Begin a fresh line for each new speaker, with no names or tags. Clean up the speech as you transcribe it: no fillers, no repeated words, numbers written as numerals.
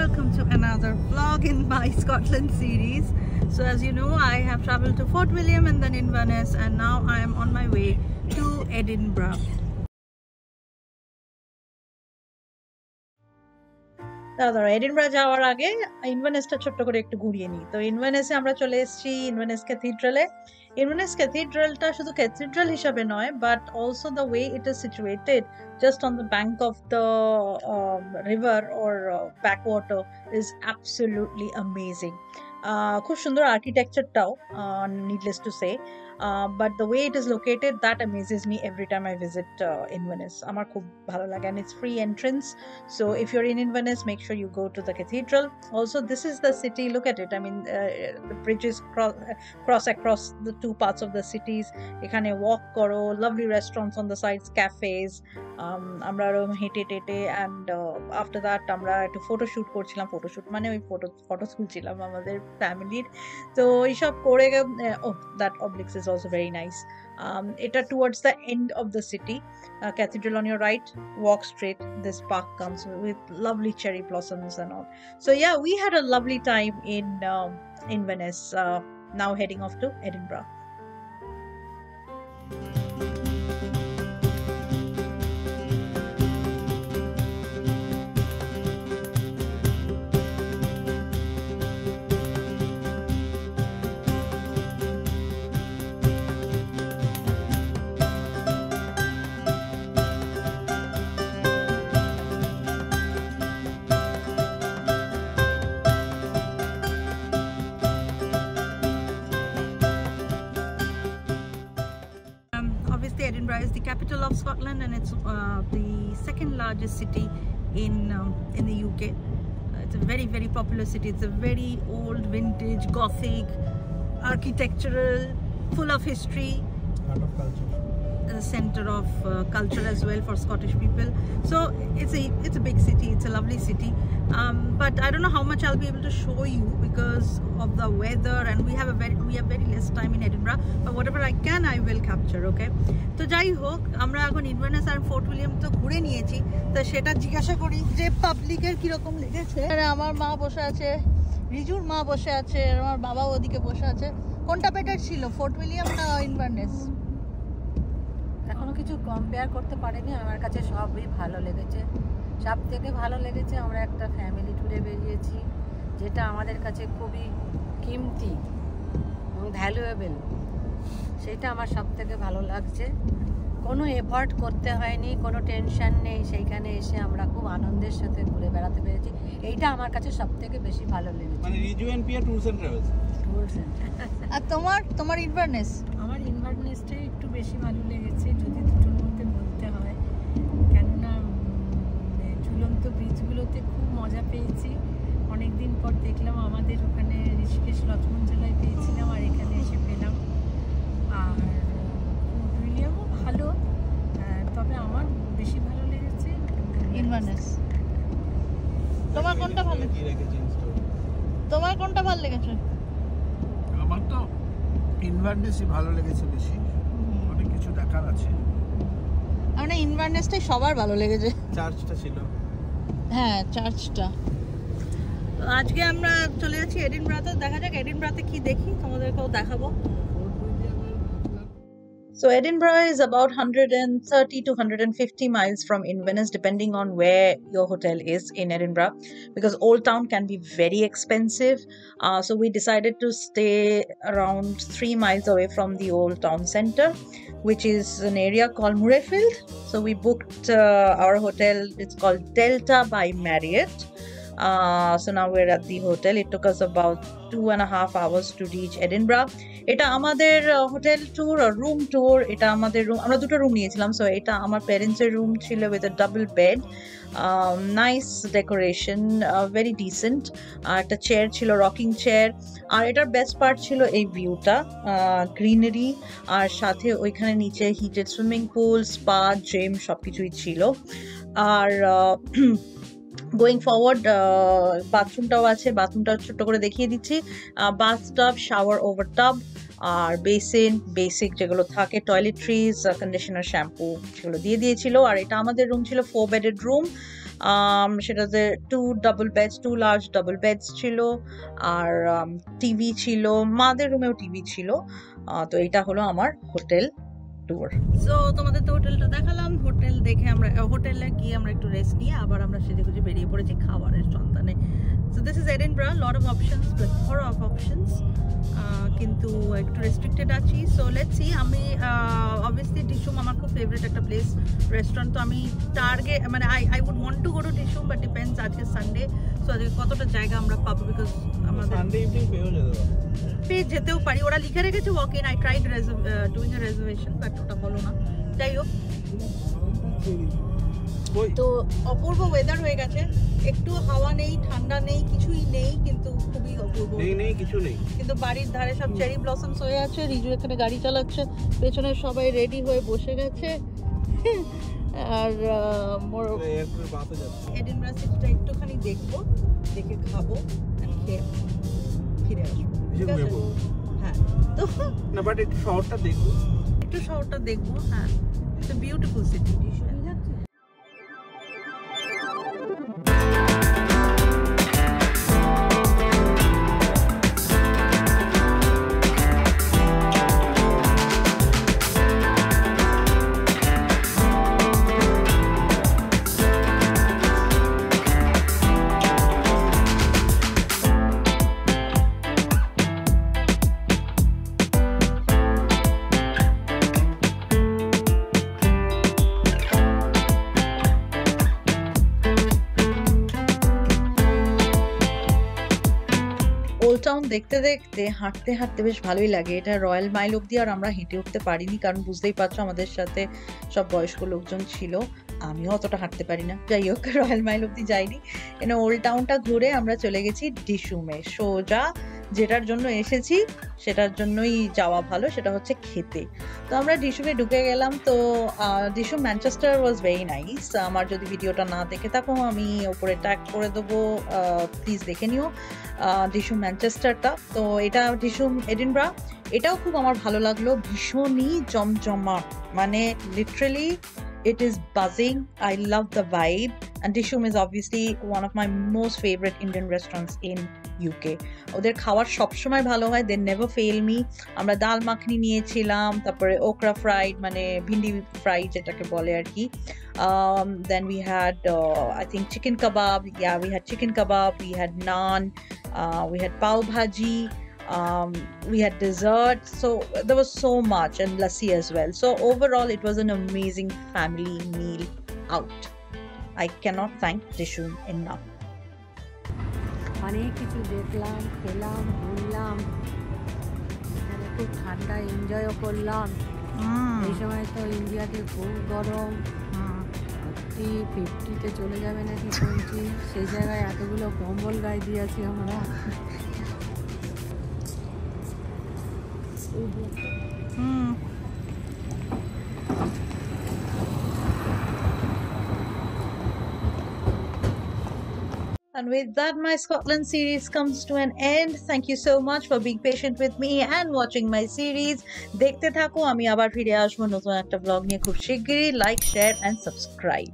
welcome to another vlog in my Scotland series. So as you know, I have traveled to Fort William and then Inverness, and now I am on my way to Edinburgh. Edinburgh যাওয়ার আগে ইনভারনেসটা ছোট্ট করে একটু ঘুরিয়ে নিই। তো ইনভারনেসে আমরা চলে এসেছি ইনভারনেস ক্যাথিড্রালে। ইনভারনেস ক্যাথিড্রালটা শুধু ক্যাথিড্রাল হিসাবে নয়, but also the way it is situated just on the bank of the river or backwater is absolutely amazing. খুব সুন্দর আর্কিটেকচারটাও, needless to say, but the way it is located, that amazes me every time I visit Inverness. আমার খুব ভালো লাগে, and it's free entrance, so if you're in Inverness, make sure you go to the cathedral. Also, this is the city, look at it, I mean, the bridges cross across the two parts of the cities. এখানে walk করো, lovely restaurants on the sides, cafes, আমরা হেঁটে টেটে, and after that আমরা একটু photoshoot করছিলাম। Photoshoot মানে ওই photo তুলছিলাম আমাদের ফ্যামিলির। তো এইসব করে that obelisk is also very nice. এটা towards the end of the city, cathedral on your right, walk straight, this park comes with lovely cherry blossoms and all. So yeah, we had a lovely time in Inverness. Now heading off to Edinburgh. Obviously, Edinburgh is the capital of Scotland, and it's the second largest city in the UK. It's a very, very popular city. It's a very old, vintage, Gothic, architectural, full of history.
Heart of culture.
A center of culture as well for Scottish people. So it's a big city. It's a lovely city. But I don't know how much I'll be able to show you because of the weather, and we have very less time in Edinburgh. But whatever I can, I will capture. Okay. তো যাই হোক, আমরা এখন ইনভারনেস আর fort William তো ঘুরে নিয়েছি। তো সেটা জিজ্ঞাসা করি যে পাবলিকের কিরকম লেগেছে। আমার মা বসে আছে, রিজুর মা বসে আছে, আমার বাবা ওদিকে বসে আছে। কোনটা বেটার ছিল, ফোর্ট উইলিয়াম না ইনভারনেস?
এখনো কিছু কম্পেয়ার করতে পারিনি, আমার কাছে সবই ভালো লেগেছে। সব থেকে ভালো লেগেছে আমরা একটা ফ্যামিলি ট্যুরে বেরিয়েছি, যেটা আমাদের কাছে খুবই কিমতি এবং ভ্যালুয়েবল। সেটা আমার সব থেকে ভালো লাগছে। কোনো এফর্ট করতে হয়নি, কোনো টেনশন নেই, সেইখানে এসে আমরা খুব আনন্দের সাথে ঘুরে বেড়াতে পেরেছি। এইটা আমার কাছে সব থেকে বেশি ভালো লেগেছে।
মানে Riju and Piya tours and travels.
আর তোমার ইনভারনেস?
আমার ইনভারনেসটাই একটু বেশি ভালো লেগেছে যদি দুটোর মধ্যে বলতে হয়, কেননা ঝুলন্ত ব্রিজগুলোতে খুব মজা পেয়েছি। অনেকদিন পর দেখলাম, আমাদের ওখানে ঋষিকেশ রথমঞ্জলায় পেয়েছিলাম, আর এখানে এসে পেলাম। আর ফোর্ট উইলিয়ামও ভালো, তবে আমার বেশি ভালো লেগেছে
ইনভারনেস। তোমার কোনটা ভালো লেগেছে?
আমার তো ইনভারনেসই ভালো লেগেছে বেশি, অনেক কিছু দেখার আছে।
মানে ইনভারনেসটাই সবার ভালো লেগেছে।
চার্চটা ছিল,
হ্যাঁ চার্চটা। আজকে আমরা চলে যাচ্ছি এডিনব্রাতে, দেখা যাক এডিনব্রাতে কি দেখি, তোমাদেরকেও দেখাবো। So Edinburgh is about 130 to 150 miles from Inverness, depending on where your hotel is in Edinburgh, because Old Town can be very expensive. So we decided to stay around 3 miles away from the Old Town Centre, which is an area called Murrayfield. So we booked our hotel. It's called Delta by Marriott. So now we're at the hotel. It took us about 2.5 hours to reach Edinburgh. এটা আমাদের hotel tour আর room tour. এটা আমাদের room, আমরা দুটো room নিয়েছিলাম। So এটা আমার প্যারেন্টসের রুম ছিল with a double bed, nice decoration, very decent. আর একটা চেয়ার ছিল, রকিং চেয়ার। আর এটার বেস্ট পার্ট ছিল এই ভিউটা, গ্রিনারি, আর সাথে ওইখানে নিচে heated swimming pool, spa, gym সবকিছুই ছিল। আর গোয়িং ফরওয়ার্ড বাথরুমটাও আছে, বাথরুমটা ছোট্ট করে দেখিয়ে দিচ্ছি। বাথটাব, শাওয়ার ওভার টাব, আর বেসিন, বেসিক যেগুলো থাকে, টয়লেট্রিজ, কন্ডিশনার, শ্যাম্পু, সেগুলো দিয়ে দিয়েছিল। আর এটা আমাদের রুম ছিল 4 বেডেড রুম। সেটাতে 2 লার্জ ডাবল বেডস ছিল, আর টিভি ছিল, মাদের রুমেও টিভি ছিল। তো এটা হলো আমার হোটেল ট্যুর। সো তোমাদের তো হোটেলটা দেখালাম। হোটেল দেখে আমরা হোটেলে গিয়ে আমরা একটু রেস্ট নিয়ে আবার আমরা সেদিকে বেরিয়ে পড়েছি খাবারের সন্ধানে। So this is Edinburgh, lot of options, প্লেথরা of options, কিন্তু একটু রেস্ট্রিক্টেড আছি। So let's see. আমি অবভিয়াসলি ডিশুম আমার খুব ফেভারিট একটা প্লেস, রেস্টুরেন্ট। তো আমি টার্গেট মানে I would want to go to Dishoom, but depends আজকে সানডে। সো আজকে কতটা জায়গা আমরা পাবো, বিকজ আমাদের
সানডে ইভিনিং
পেয়ে যেতেও পারি। ওরা লিখে রেখেছে walk in. I tried doing a reservation, but ওটা হলো না। যাই হোক, তো অপূর্ব ওয়েদার হয়ে গেছে। একটু হাওয়া নেই, ঠান্ডা নেই, কিছুই নেই, কিন্তু খুবই অপূর্ব।
নেই কিছু নেই,
কিন্তু বাড়ির ধারে সব চেরি ব্লসমস হয়ে আছে। রিজু এখানে গাড়ি চালাচ্ছে, পেছনে সবাই রেডি হয়ে বসে গেছে। আর এডিনবরা সিটিটা একটুখানি দেখবো, দেখে খাবো, খেয়ে ফিরে আসবো। ঠিক আছে? হ্যাঁ, তো
না বাট একটু শহরটা দেখবো,
হ্যাঁ, it's a beautiful city. Old town দেখতে দেখতে হাঁটতে হাঁটতে বেশ ভালোই লাগে। এটা রয়্যাল মাইল অব্দি আর আমরা হেঁটে উঠতে পারিনি, কারণ বুঝতেই পারছো আমাদের সাথে সব বয়স্ক লোকজন ছিল, আমিও অতটা হাঁটতে পারি না। যাই হোক, রয়্যাল মাইল অব্দি যাইনি। ওল্ড টাউনটা ঘুরে আমরা চলে গেছি ডিশুমে। সোজা যেটার জন্য এসেছি সেটার জন্যই যাওয়া ভালো, সেটা হচ্ছে খেতে। তো আমরা ডিশুমে ঢুকে গেলাম। তো ডিশুম ম্যানচেস্টার ওয়াজ ভেরি নাইস। আমার যদি ভিডিওটা না দেখে থাকো, আমি ওপরে ট্যাগ করে দেবো, প্লিজ দেখে নিও ডিশুম ম্যানচেস্টারটা। তো এটা ডিশুম এডিনবরা, এটাও খুব আমার ভালো লাগলো। ভীষণই জমজমাট, মানে literally it is buzzing. I love the vibe, and Dishoom is obviously one of my most favorite Indian restaurants in UK. ওদের খাবার সবসময় ভালো হয়, they never fail me. আমরা ডাল মাখনি নিয়েছিলাম, তারপরে okra fried মানে ভিন্ডি ফ্রাই যেটাকে বলে আর কি। Then we had I think chicken kebab. Yeah, we had chicken kebab, we had naan, we had pav bhaji, we had dessert, so there was so much, and lassi as well. So overall it was an amazing family meal out. I cannot thank Dishoom enough.
অনেক কিছু দেখলাম, খেলাম, ঘুরলাম, খুব ঠান্ডা এনজয়ও করলাম। এই সময় তো ইন্ডিয়াতে খুব গরম, 50-50-তে চলে যাবে নাকি শুনছি। সেই জায়গায় এতগুলো কম্বল গায়ে দিয়েছি আমরা।
And with that, my Scotland series comes to an end. Thank you so much for being patient with me and watching my series. দেখতে থাকো, আমি আবার ফিরে আসবো নতুন একটা ব্লগ নিয়ে খুব শিগগিরই। Like, share and subscribe.